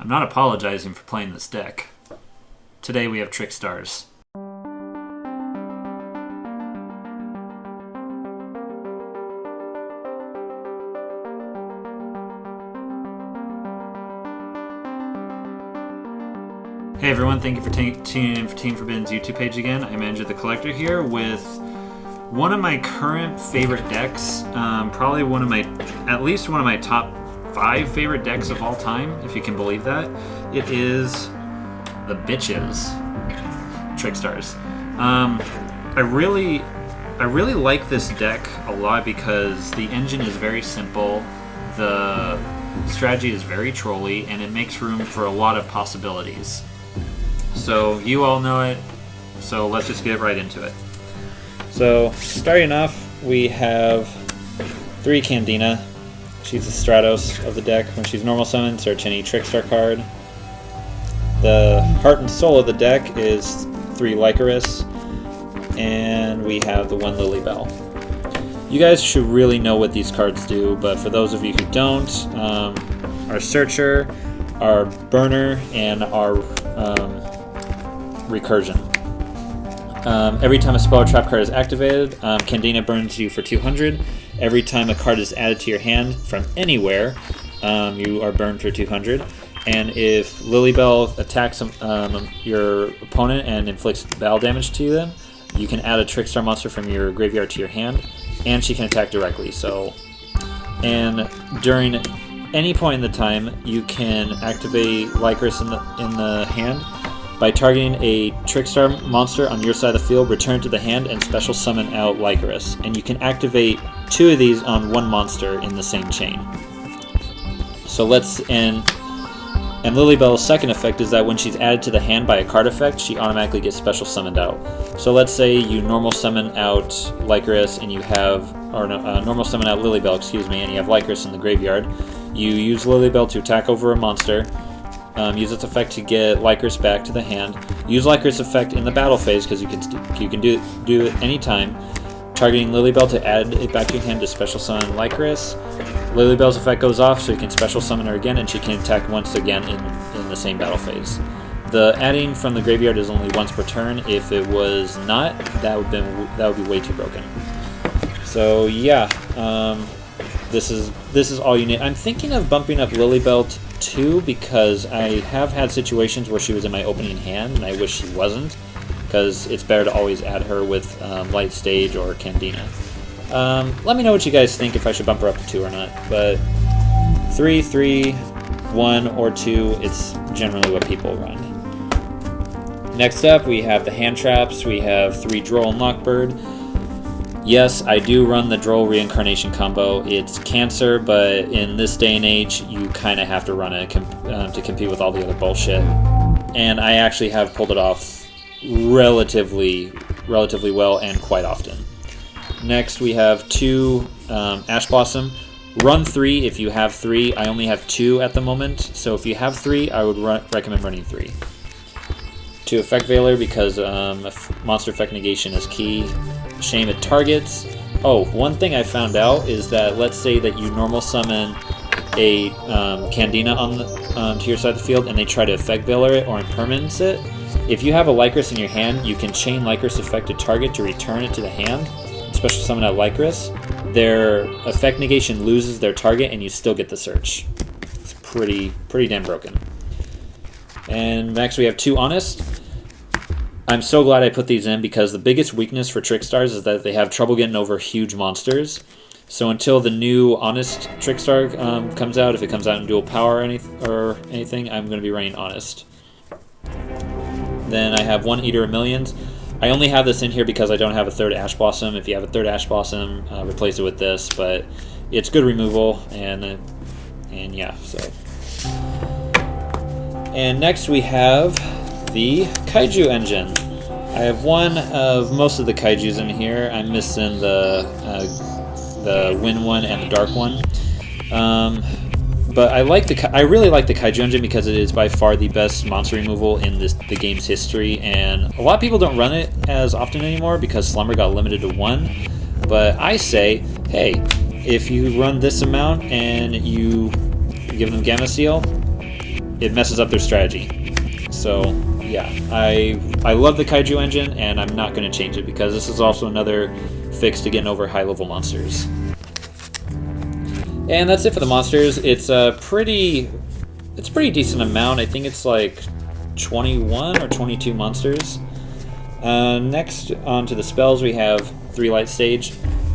not apologizing for playing this deck. Today we have Trickstars. Hey everyone, thank you for tuning in for Team Forbidden's YouTube page again. I'm Andrew the Collector here with one of my current favorite decks, probably at least one of my top 5 favorite decks of all time, if you can believe that. It is the bitches, Trickstars. I really like this deck a lot because the engine is very simple, the strategy is very trolly, and it makes room for a lot of possibilities. So you all know it, so let's just get right into it. So starting off, we have 3 Candina. She's the Stratos of the deck. When she's normal summoned, search any Trickstar card. The heart and soul of the deck is 3 Lycoris, and we have the 1 Lilybell. You guys should really know what these cards do, but for those of you who don't, our Searcher, our Burner, and our Recursion. Every time a spell or trap card is activated, Candina burns you for 200. Every time a card is added to your hand from anywhere, you are burned for 200. And if Lilybell attacks your opponent and inflicts battle damage to them, you can add a Trickstar monster from your graveyard to your hand, and she can attack directly. And during any point in the time, you can activate Lycoris in the hand. By targeting a Trickstar monster on your side of the field, return to the hand and special summon out Lycoris. And you can activate 2 of these on 1 monster in the same chain. And Lilybell's second effect is that when she's added to the hand by a card effect, she automatically gets special summoned out. So let's say you normal summon out Lycoris and you have, normal summon out Lilybell, and you have Lycoris in the graveyard. You use Lilybell to attack over a monster. Use its effect to get Lycoris back to the hand. Use Lycoris effect in the battle phase because you can do it anytime. Targeting Lilybell to add it back to your hand to special summon Lycoris. Lilybell's effect goes off, so you can special summon her again, and she can attack once again in the same battle phase. The adding from the graveyard is only once per turn. If it was not, that would be way too broken. So yeah, this is all you need. I'm thinking of bumping up Lilybell to 2 because I have had situations where she was in my opening hand and I wish she wasn't, because it's better to always add her with Light Stage or Candina. Let me know what you guys think, if I should bump her up to 2 or not, but 3, 3, 1, or 2, it's generally what people run. Next up, we have the hand traps. We have 3 Droll and Lockbird. Yes, I do run the Droll Reincarnation combo. It's cancer, but in this day and age, you kind of have to run it to compete with all the other bullshit. And I actually have pulled it off relatively well and quite often. Next, we have 2 Ash Blossom. Run 3 if you have 3. I only have 2 at the moment, so if you have 3, I would recommend running 3. 2 Effect Veiler because monster effect negation is key. Shame it targets. Oh, one thing I found out is that let's say that you normal summon a Candina to your side of the field and they try to Effect Veiler it or impermanence it. If you have a Lycoris in your hand, you can chain Lycoris effect to target to return it to the hand, especially summon out Lycoris. Their effect negation loses their target and you still get the search. It's pretty damn broken. And next we have 2 Honest. I'm so glad I put these in because the biggest weakness for Trickstars is that they have trouble getting over huge monsters. So until the new Honest Trickstar comes out, if it comes out in dual power or anything, I'm going to be running Honest. Then I have 1 Eater of Millions. I only have this in here because I don't have a 3rd Ash Blossom. If you have a 3rd Ash Blossom, replace it with this, but it's good removal, and yeah, so. And next we have the Kaiju Engine. I have one of most of the Kaijus in here. I'm missing the Wind one and the Dark one. But I really like the Kaiju Engine because it is by far the best monster removal in the game's history, and a lot of people don't run it as often anymore because Slumber got limited to 1. But I say, hey, if you run this amount and you give them Gamma Seal, it messes up their strategy. So yeah, I love the Kaiju Engine, and I'm not going to change it because this is also another fix to getting over high level monsters. And that's it for the monsters. It's a pretty decent amount. I think it's like 21 or 22 monsters. Next, on to the spells, we have 3 Light Stage.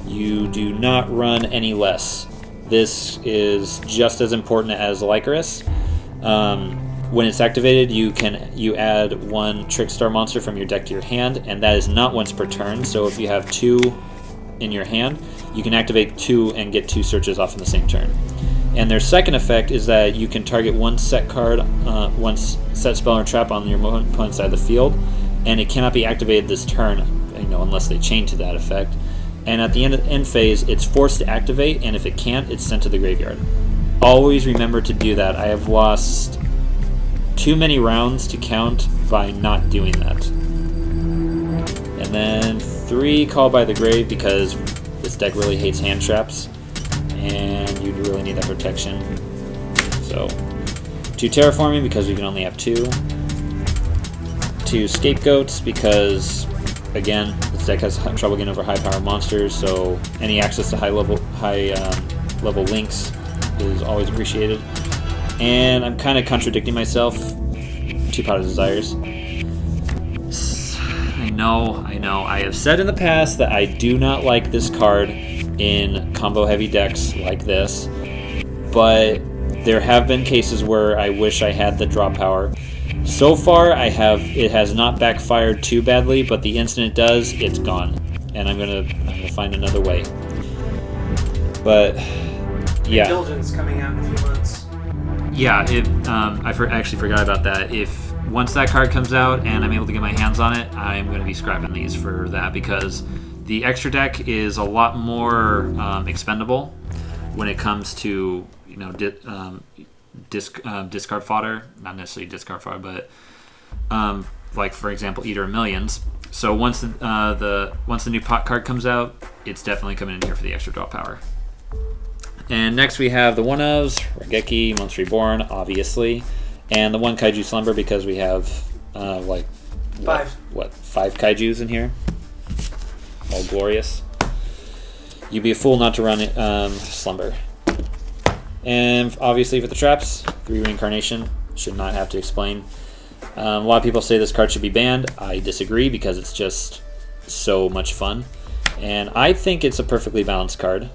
You do not run any less. This is just as important as Lycaris. When it's activated, you add 1 Trickstar monster from your deck to your hand, and that is not once per turn. So if you have 2 in your hand, you can activate 2 and get 2 searches off in the same turn. And their second effect is that you can target 1 set card, 1 set spell or trap on your opponent's side of the field, and it cannot be activated this turn, unless they chain to that effect. And at the end phase, it's forced to activate, and if it can't, it's sent to the graveyard. Always remember to do that. I have lost too many rounds to count by not doing that. And then 3 Call by the Grave, because this deck really hates hand traps, and you really need that protection. So 2 Terraforming, because we can only have 2. 2 Scapegoats, because again, this deck has trouble getting over high power monsters, so any access to high level links is always appreciated. And I'm kind of contradicting myself. 2 Pot of Desires. I know. I have said in the past that I do not like this card in combo heavy decks like this, but there have been cases where I wish I had the draw power. So far, it has not backfired too badly, but the instant it does, it's gone, and I'm gonna find another way. But yeah, Indulgence coming out in a few months. Yeah, I actually forgot about that. Once that card comes out and I'm able to get my hands on it, I'm going to be scrapping these for that, because the extra deck is a lot more expendable when it comes to discard fodder. Not necessarily discard fodder, but like for example, Eater of Millions. So once the new pot card comes out, it's definitely coming in here for the extra draw power. And next we have the 1-ofs, Raigeki, Monster Reborn, obviously, and the 1 Kaiju Slumber, because we have 5 Kaijus in here, all glorious. You'd be a fool not to run Slumber. And obviously for the traps, 3 Reincarnation, should not have to explain. A lot of people say this card should be banned. I disagree, because it's just so much fun, and I think it's a perfectly balanced card.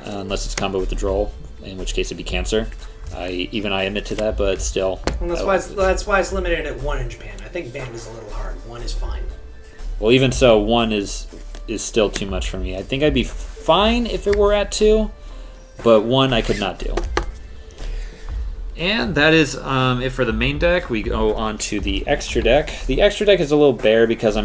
Unless it's combo with the Droll, in which case it'd be Cancer. I admit to that, but still. Well, that's why it's limited at 1 in Japan. I think banned is a little hard. 1 is fine. Well, even so, 1 is still too much for me. I think I'd be fine if it were at 2, but 1 I could not do. And that is it for the main deck. We go on to the extra deck. The extra deck is a little bare because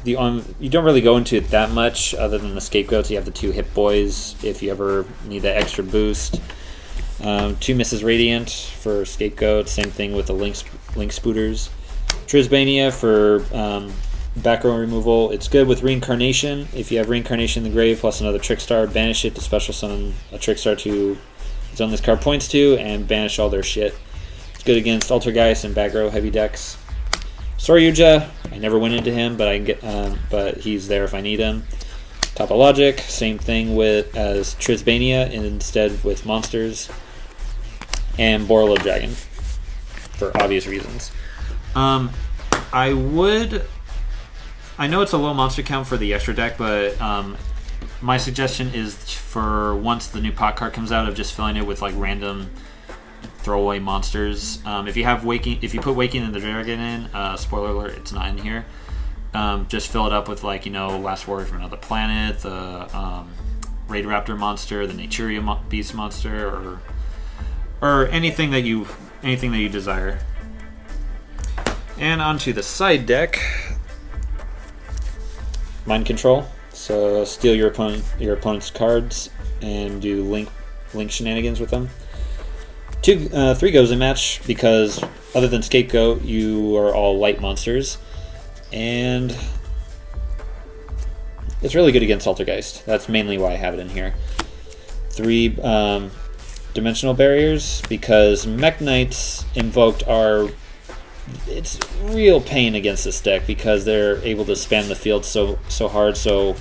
you don't really go into it that much other than the Scapegoats. You have the 2 Hip Boys if you ever need that extra boost. 2 Mrs. Radiant for Scapegoat. Same thing with the Link Spooters. Trisbania for back row removal. It's good with Reincarnation. If you have Reincarnation in the grave plus another Trickstar, banish it to special summon a Trickstar to zone this card points to and banish all their shit. It's good against Altergeist and back row heavy decks. Soryuja, I never went into him, but he's there if I need him. Topologic, same thing as Trisbania, instead with monsters. And Borolo Dragon, for obvious reasons. I know it's a low monster count for the extra deck, but my suggestion is for once the new pot card comes out of just filling it with like random throwaway monsters. If you put Waking and the Dragon in, spoiler alert, it's not in here. Just fill it up with Last Warrior from Another Planet, the Raid Raptor monster, the Naturia Beast monster, or anything that you desire. And onto the side deck, Mind Control. So steal your opponent's cards and do link shenanigans with them. 3 goes in match, because other than Scapegoat, you are all light monsters, and it's really good against Altergeist. That's mainly why I have it in here. 3 dimensional barriers because Mech Knights invoked are. It's real pain against this deck because they're able to span the field so hard. So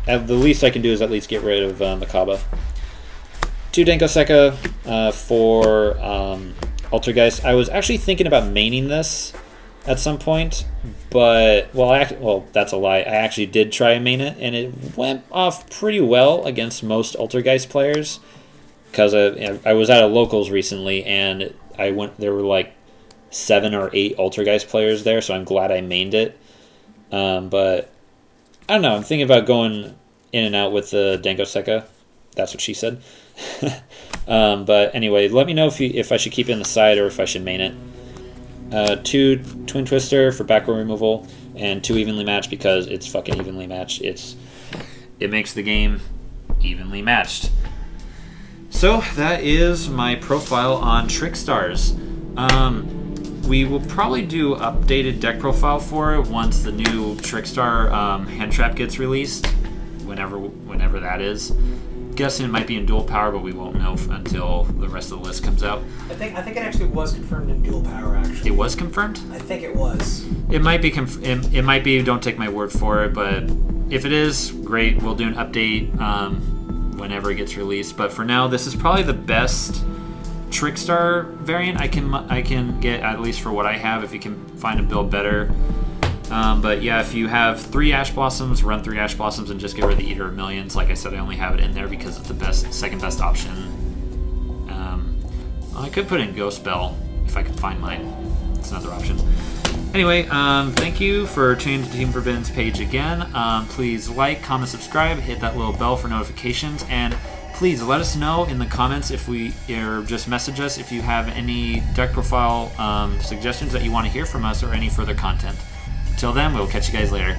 the least I can do is at least get rid of Makaba. 2 Denko Sekka for Altergeist. I was actually thinking about maining this at some point, but well, that's a lie. I actually did try and main it, and it went off pretty well against most Altergeist players. Because I was at a locals recently, and there were like 7 or 8 Altergeist players there, so I'm glad I mained it. But I don't know. I'm thinking about going in and out with the Denko Sekka. That's what she said. But anyway, let me know if I should keep it in the side or if I should main it. 2 Twin Twister for backrow removal, and 2 evenly matched because it's fucking evenly matched. It makes the game evenly matched. So that is my profile on Trickstars. We will probably do updated deck profile for it once the new Trickstar hand trap gets released, whenever that is. Guessing it might be in dual power, but we won't know until the rest of the list comes out. I think it actually was confirmed in dual power. Actually, it was confirmed. I think it was. It might be. It might be. Don't take my word for it, but if it is, great. We'll do an update whenever it gets released. But for now, this is probably the best Trickstar variant I can get, at least for what I have. If you can find a build better. But yeah, if you have 3 Ash Blossoms, run 3 Ash Blossoms and just get rid of the Eater of Millions. Like I said, I only have it in there because it's the second best option. I could put in Ghost Bell if I could find mine. It's another option. Anyway, thank you for tuning to Team Forbidden's page again. Please like, comment, subscribe, hit that little bell for notifications, and please let us know in the comments or just message us if you have any deck profile suggestions that you want to hear from us or any further content. Until then, we'll catch you guys later.